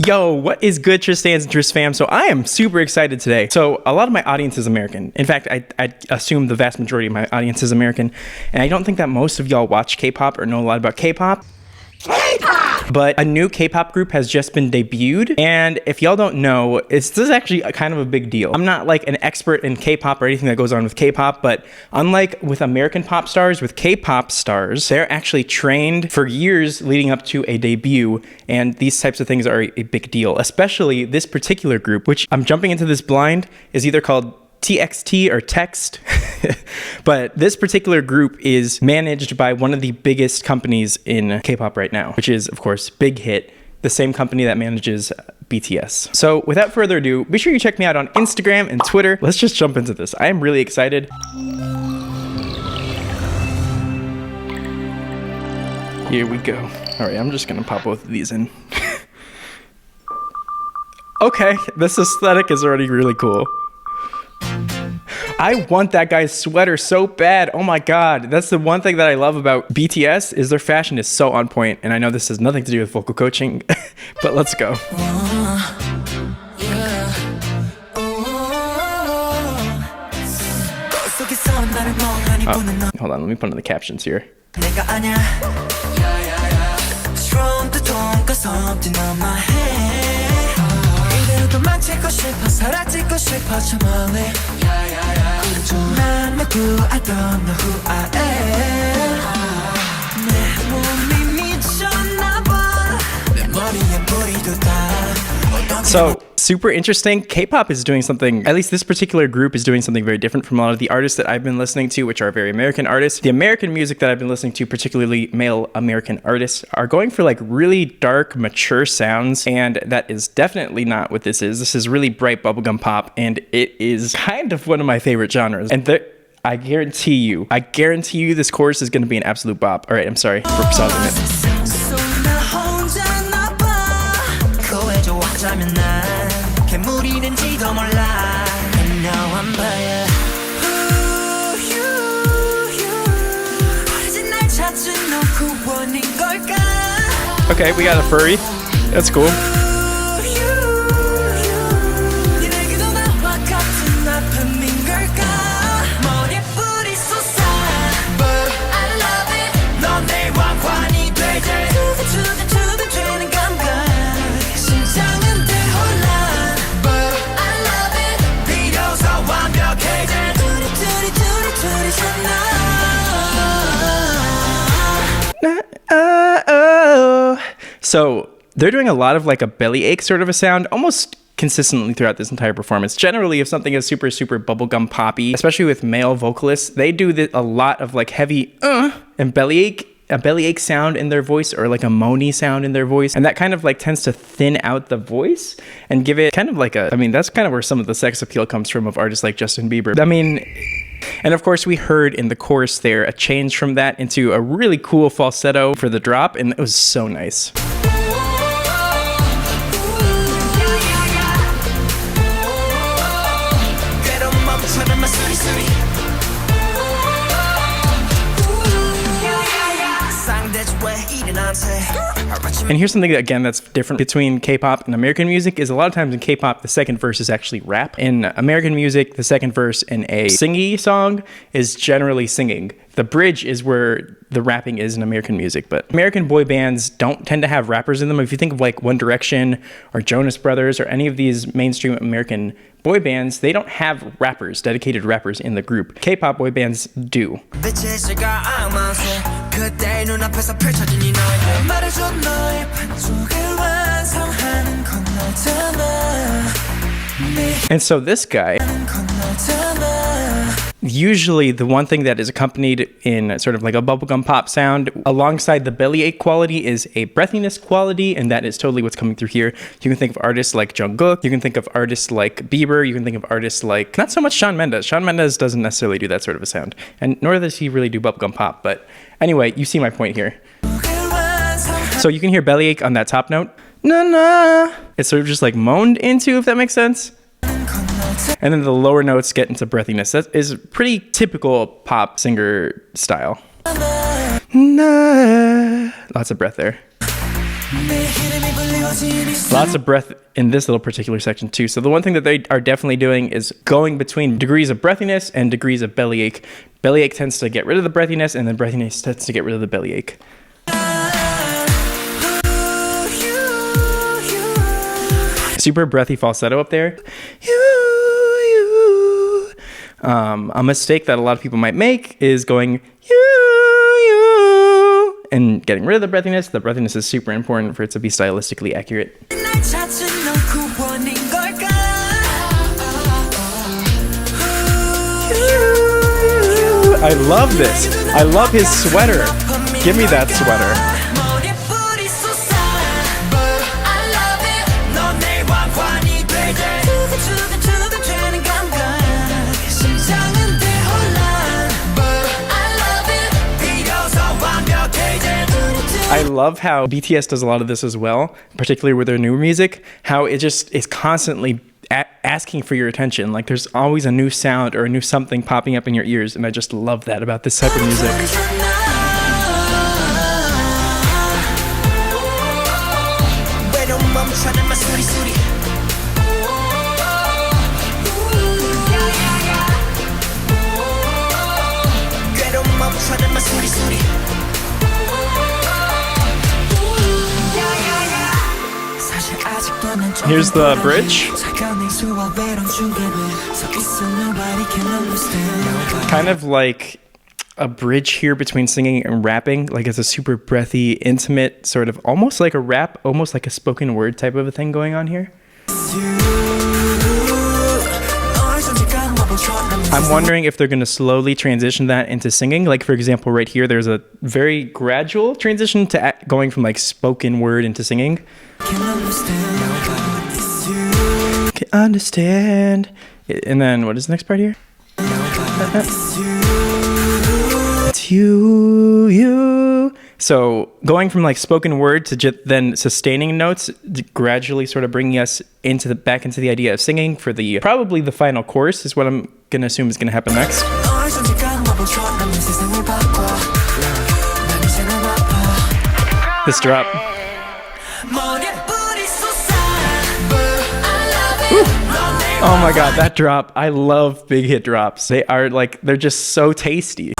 Yo, what is good, Tristans and Tris fam? So I am super excited today. So a lot of my audience is American. In fact, I assume the vast majority of my audience is American. And I don't think that most of y'all watch K-pop or know a lot about K-pop. But a new K-pop group has just been debuted, and if y'all don't know, this is actually kind of a big deal. I'm not like an expert in K-pop or anything that goes on with K-pop, but unlike with American pop stars, with K-pop stars, they're actually trained for years leading up to a debut, and these types of things are a big deal. Especially this particular group, which I'm jumping into this blind, is either called TXT or Text, but this particular group is managed by one of the biggest companies in K-pop right now, which is, of course, BigHit, the same company that manages BTS. So without further ado, be sure you check me out on Instagram and Twitter. Let's just jump into this. I am really excited. Here we go. All right, I'm just gonna pop both of these in. Okay, this aesthetic is already really cool. I want that guy's sweater so bad. Oh my God. That's the one thing that I love about BTS is their fashion is so on point. And I know this has nothing to do with vocal coaching, but let's go. Oh, hold on, let me put in the captions here. So super interesting. K-pop is doing something, at least this particular group is doing something very different from a lot of the artists that I've been listening to, which are very American artists. The American music that I've been listening to, particularly male American artists, are going for like really dark, mature sounds, and that is definitely not what this is. This is really bright bubblegum pop, and it is kind of one of my favorite genres. And I guarantee you this chorus is going to be an absolute bop. All right, I'm sorry for pausing it. Okay, we got a furry. That's cool. So they're doing a lot of like a bellyache sort of a sound, almost consistently throughout this entire performance. Generally, if something is super, super bubblegum poppy, especially with male vocalists, they do a lot of like heavy and a bellyache sound in their voice, or like a moany sound in their voice. And that kind of like tends to thin out the voice and give it kind of like that's kind of where some of the sex appeal comes from of artists like Justin Bieber. And of course we heard in the chorus there a change from that into a really cool falsetto for the drop, and it was so nice. And here's something that, again, that's different between K-pop and American music is a lot of times in K-pop, the second verse is actually rap. In American music, the second verse in a singy song is generally singing. The bridge is where the rapping is in American music, but American boy bands don't tend to have rappers in them. If you think of like One Direction or Jonas Brothers or any of these mainstream American boy bands, they don't have rappers, dedicated rappers in the group. K-pop boy bands do. And so this guy, usually the one thing that is accompanied in sort of like a bubblegum pop sound alongside the bellyache quality is a breathiness quality, and that is totally what's coming through here. You can think of artists like Jungkook, you can think of artists like Bieber, you can think of artists like, not so much Shawn Mendes. Shawn Mendes doesn't necessarily do that sort of a sound, and nor does he really do bubblegum pop, but anyway, you see my point here. So you can hear bellyache on that top note. Na-na. It's sort of just like moaned into, if that makes sense. And then the lower notes get into breathiness. That is pretty typical pop singer style. Lots of breath there. Lots of breath in this little particular section too. So the one thing that they are definitely doing is going between degrees of breathiness and degrees of bellyache. Bellyache tends to get rid of the breathiness, and then breathiness tends to get rid of the bellyache. Super breathy falsetto up there. A mistake that a lot of people might make is going and getting rid of the breathiness. The breathiness is super important for it to be stylistically accurate. I love this. I love his sweater. Give me that sweater. I love how BTS does a lot of this as well, particularly with their new music, how it just is constantly asking for your attention. Like there's always a new sound or a new something popping up in your ears, and I just love that about this type of music. Here's the bridge. Kind of like a bridge here between singing and rapping. Like it's a super breathy, intimate, sort of almost like a rap, almost like a spoken word type of a thing going on here. I'm wondering if they're going to slowly transition that into singing. Like, for example, right here, there's a very gradual transition to going from like spoken word into singing. Can understand. And then what is the next part here? It's you. So going from like spoken word to then sustaining notes, gradually sort of bringing us into back into the idea of singing for the probably the final chorus is what I'm gonna assume is gonna happen next. This drop. Woo. Oh my god, that drop. I love big hit drops. They are like, they're just so tasty.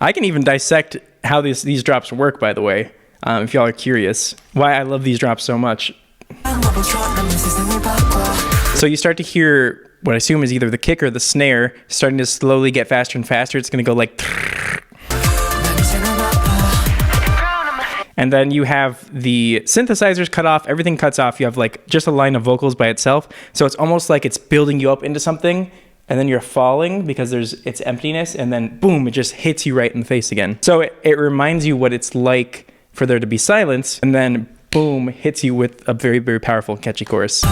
I can even dissect how these drops work, by the way, if y'all are curious. Why I love these drops so much. So you start to hear what I assume is either the kick or the snare starting to slowly get faster and faster. It's going to go like... And then you have the synthesizers cut off, everything cuts off. You have like just a line of vocals by itself. So it's almost like it's building you up into something, and then you're falling because it's emptiness, and then boom, it just hits you right in the face again. So it reminds you what it's like for there to be silence, and then boom, hits you with a very, very powerful, catchy chorus.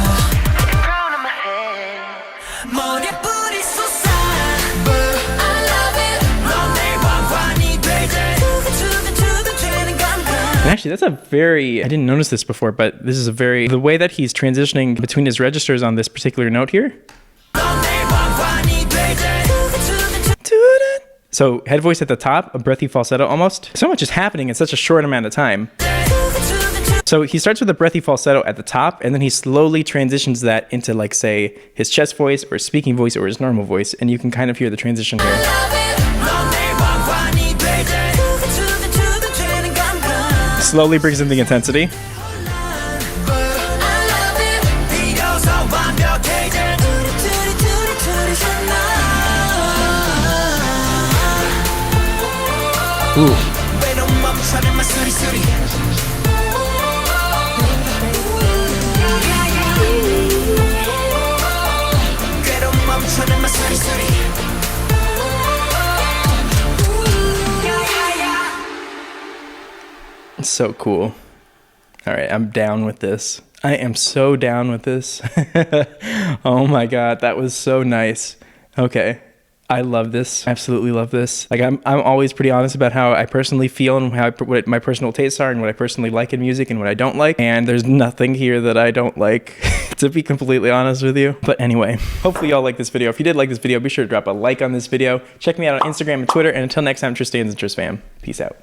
And actually, that's a very, I didn't notice this before, but this is a very, the way that he's transitioning between his registers on this particular note here. So head voice at the top, a breathy falsetto almost. So much is happening in such a short amount of time. So he starts with a breathy falsetto at the top, and then he slowly transitions that into like, say, his chest voice or speaking voice or his normal voice, and you can kind of hear the transition here. Slowly brings in the intensity. Ooh. It's so cool. All right, I'm down with this. I am so down with this. Oh my god, that was so nice. Okay. I love this. Absolutely love this. Like I'm always pretty honest about how I personally feel and what my personal tastes are and what I personally like in music and what I don't like. And there's nothing here that I don't like, to be completely honest with you. But anyway, hopefully y'all like this video. If you did like this video, be sure to drop a like on this video. Check me out on Instagram and Twitter. And until next time, Tristan's and Tris fam. Peace out.